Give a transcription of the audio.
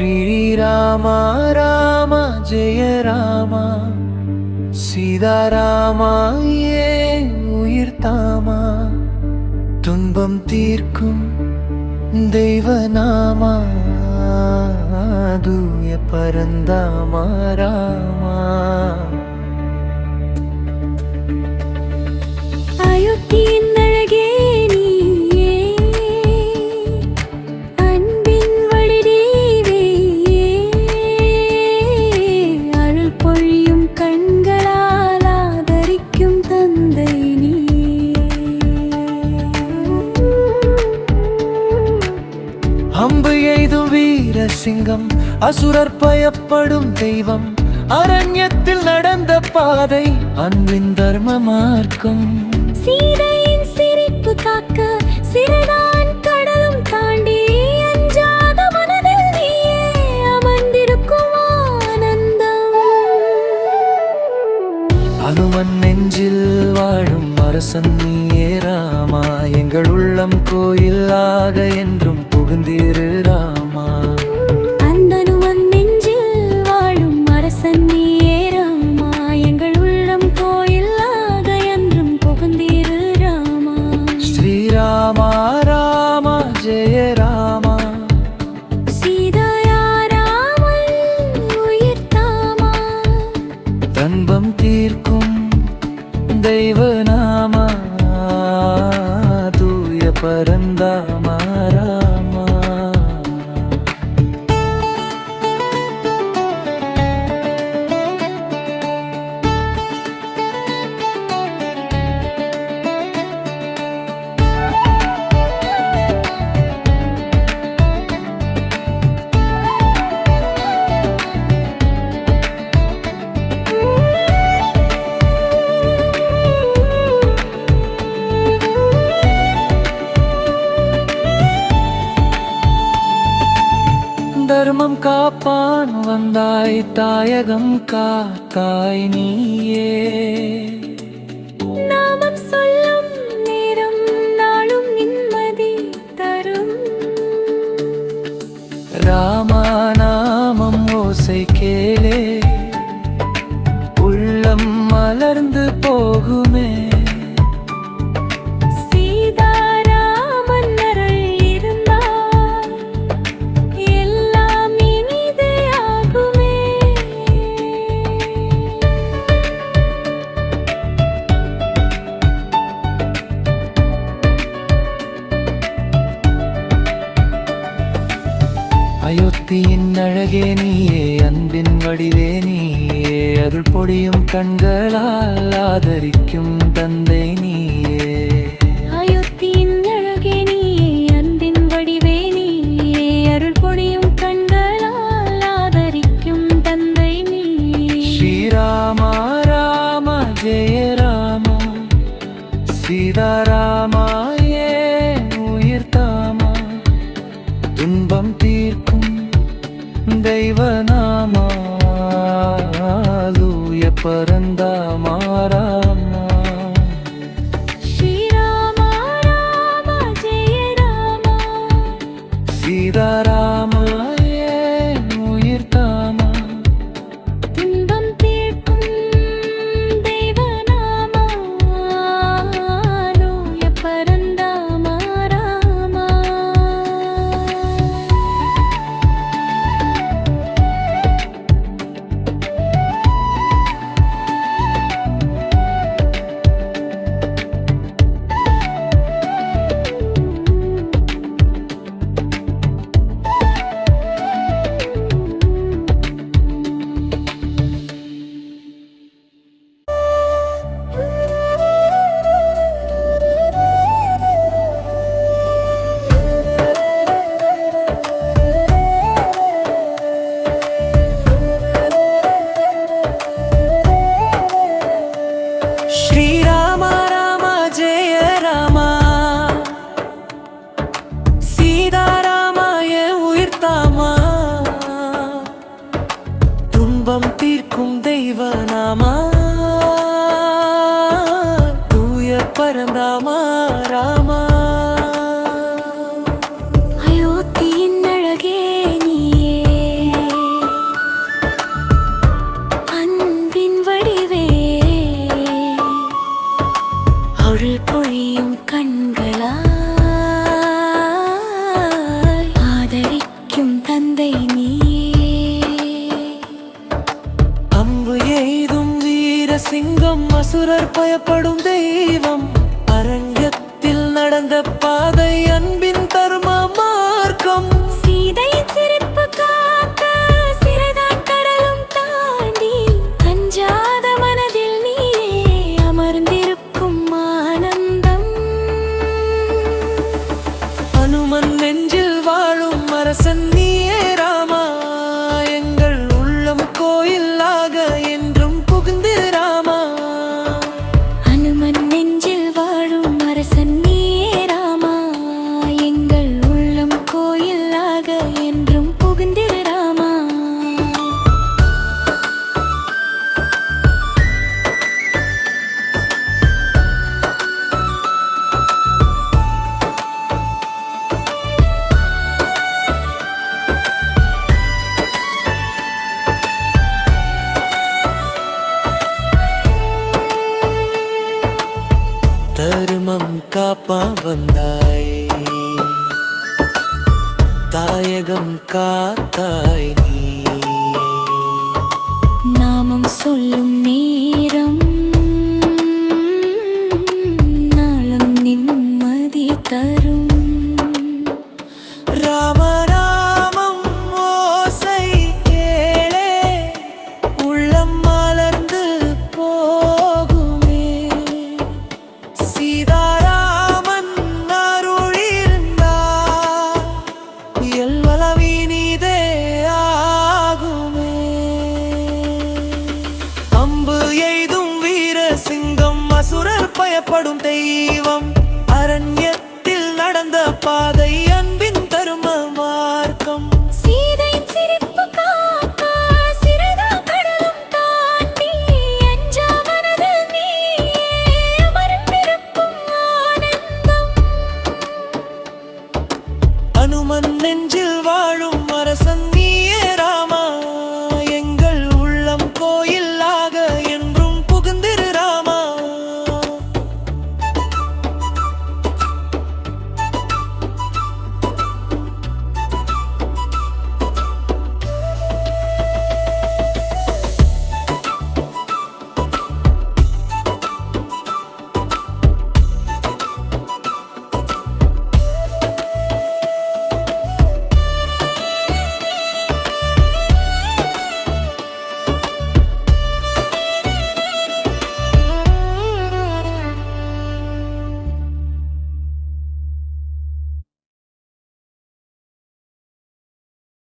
ஸ்ரீராமா ராமா ஜெய ராமா சீதாராமா ஏன் உயிர் தாமா துன்பம் தீர்க்கும் தெய்வநாமா தூய பரந்தாமா ராமா அயோத்தியின் அழகே நீயே அன்பின் வடிவே அருள் பொழியும் கண்களால் ஆதரிக்கும் தந்தை நீயே அம்பு எய்தும் வீர சிங்கம் அசுரர் பயப்படும் தெய்வம் அரண்யத்தில் நடந்த பாதை அன்பின் தர்ம மார்க்கம் சீதையின் சிரிப்பு காக்க சிறடான் கடலும் தாண்டி அஞ்சாத மனதில் நீயே அமர்ந்திருக்கும் ஆனந்தம் அனுமன் நெஞ்சில் வாழும் அரசன் நீயே ராமா எங்கள் உள்ளம் கோயிலாக என்றும் புகுந்திரு ராமா அந்தனுமன் நெஞ்சில் வாழும் அரசன் நீயே ராமா எங்கள் உள்ளம் கோயிலாக என்றும் புகுந்திரு ராமா ஸ்ரீராமா ராமா ஜெய ராமா சீதாராமன் உயிர் தாமா துன்பம் தீர்க்கும் தெய்வநாமா தூய பரந்தாமா ராமா தர்மம் காப்பான் வந்தாய் தாயகம் காத்தாய் நீயே நாமம் சொல்லும் நேரம் நாளும் நிம்மதி தரும் ராமா நாமம் ஓசை கேளே உள்ளம் மலர்ந்து போகுமே சீதாராமன் அருள் இருந்தால் எல்லாம் இனிதே ஆகுமே அயோத்தியின் அழகே நீயே அன்பின் வடிவே நீயே அருள் பொழியும் கண்களால் ஆதரிக்கும் தந்தை நீயே அயோத்தியின் அழகே நீயே அன்பின் வடிவே நீயே அருள் பொழியும் கண்களால் ஆதரிக்கும் தந்தை நீயே ஸ்ரீராமா ராமா ஜெய ராமா சீதாராமா ஏன் உயிர் தாமா துன்பம் தீர்க்கும் தெய்வநாமா தூய பரந்தாமா ராமா ஸ்ரீராமா ராமா ஜெய ராமா சீதாராமா ஏன் உயிர் தாமா துன்பம் தீர்க்கும் தெய்வநாமா தூய பரந்தாமா ராமா துன்பம் தீர்க்கும் தெய்வநாமா தூய பரந்தாமா ராமா. அயோத்தியின் அழகே நீயே அம்பு எய்தும் வீர சிங்கம் அசுரர் பயப்படும் தெய்வம் அரண்யத்தில் நடந்த பாதை அன்பின் தர்ம மார்க்கம் சீதையின் சிரிப்பு காக்க சிறைதான் கடலும் தாண்டி அஞ்சாத மனதில் நீயே அமர்ந்திருக்கும் ஆனந்தம் அனுமன் நெஞ்சில் வாழும் அரசன் நீயே ராமா எங்கள் உள்ளம் கோயிலாக என்றும் புகுந்திரு ராமா அனுமன் நெஞ்சில் வாழும் அரசன் நீயே ராமா எங்கள் உள்ளம் கோயிலாக என்றும் புகுந்திரு ராமா தருமம் காப்பா வந்தாய் தாயகம் காத்தாய் நீ நாமம் சொல்லும் நேரம் நாளும் நிம்மதி தரும் ராமநாமம் ஓசை கேளே உள்ளம் மலர்ந்து போகுமே சீதாராமன் அருளிருந்தா எல்வலவினிதே ஆகுமே அம்பு எய்தும் வீர சிங்கம் அசுரர் பயப்படும் தெய்வம் அரண்யத்தில் நடந்த பாதை